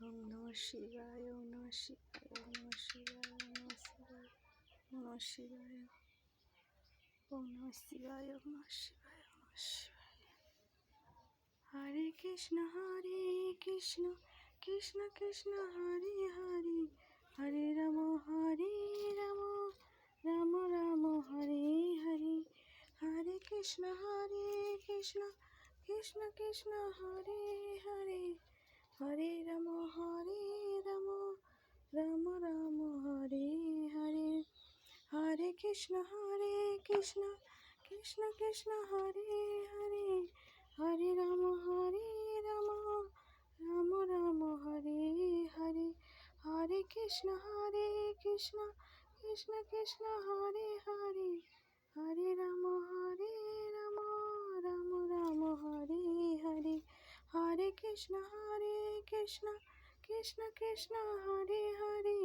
ওম নমঃ শিবায়, ওম নমঃ শিবায়, ওম নমঃ শিবায়, ওম নমঃ শিবায়, ওম নমঃ শিবায়, ওম নমঃ শিবায়, ওম নমঃ শিবায়, ওম নমঃ শিবায়। হরে কৃষ্ণ কৃষ্ণ কৃষ্ণ হরে হরে, হরে রাম রাম রাম হরে হরে। হরে কৃষ্ণ কৃষ্ণ কৃষ্ণ হরে হরে, হরে রাম রাম রাম হরে হরে। হরে কৃষ্ণ কৃষ্ণ কৃষ্ণ হরে হরে, হরে রাম রাম রাম হরে হরে। হরে কৃষ্ণ কৃষ্ণ কৃষ্ণ হরে হরে, হরে রাম রাম রাম হরে হরে। হরে কৃষ্ণ কৃষ্ণ কৃষ্ণ হরে হরে,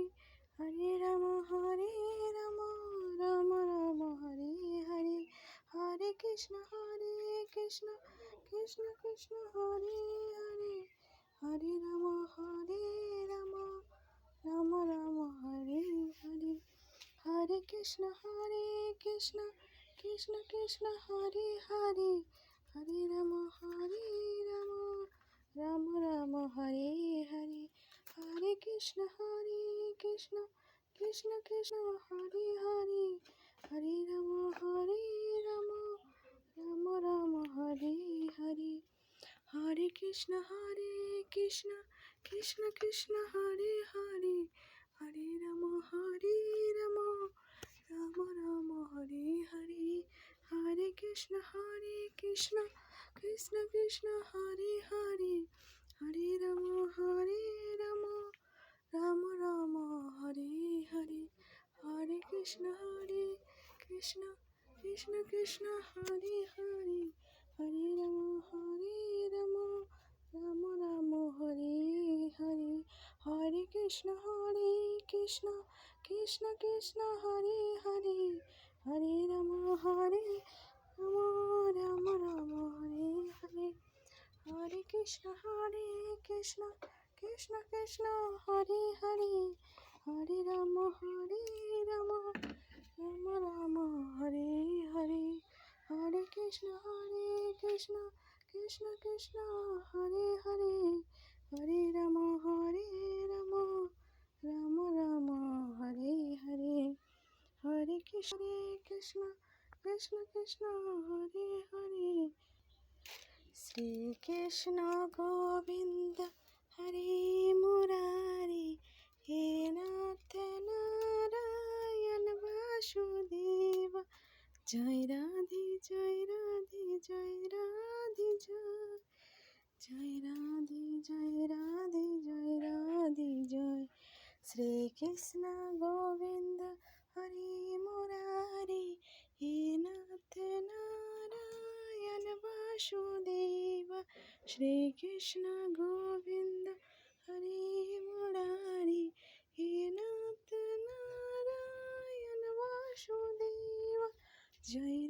হরে রাম রাম রাম হরে হরে। হরে কৃষ্ণ কৃষ্ণ কৃষ্ণ হরে হরে, হরে রাম রাম রাম হরে হরে। হরে কৃষ্ণ কৃষ্ণ কৃষ্ণ হরে হরে, হরে রাম রাম রাম হরে হরে। হরে কৃষ্ণ কৃষ্ণ কৃষ্ণ হরে হরে, হরে রাম রাম রাম হরে হরে। হরে কৃষ্ণ কৃষ্ণ কৃষ্ণ হরে হরে, হরে রাম রাম রাম হরে হরে। হরে কৃষ্ণ কৃষ্ণ কৃষ্ণ হরে হরে, হরে রাম রাম রাম হরে হরে। হরে কৃষ্ণ কৃষ্ণ কৃষ্ণ হরে হরে, হরে রাম রাম রাম হরে হরে। হরে কৃষ্ণ কৃষ্ণ কৃষ্ণ হরে হরে, হরে রাম রাম রাম হরে হরে। হরে কৃষ্ণ কৃষ্ণ কৃষ্ণ হরে হরে, হরে রাম রাম রাম হরে হরে। হরে কৃষ্ণ কৃষ্ণ হরে হরে, হরে রাম রাম রাম হরে হরে। হরে কৃষ্ণ কৃষ্ণ হরে হরে। শ্রীকৃষ্ণ গোবিন্দ হরে মুরারি, হে নাথ নারায়ণ বাসুদেব। জয় রাধে জয় রাধে জয় রাধে জয়, জয় রাধে জয় রাধে জয় রাধে জয়। শ্রীকৃষ্ণ গোবিন্দ হরে মুরারি, হে নাথ নারায়ণ বাসুদেব। শ্রীকৃষ্ণ গোবিন্দ হরে মুরারি, হে নাথ নারায়ণ বাসুদেব। জয়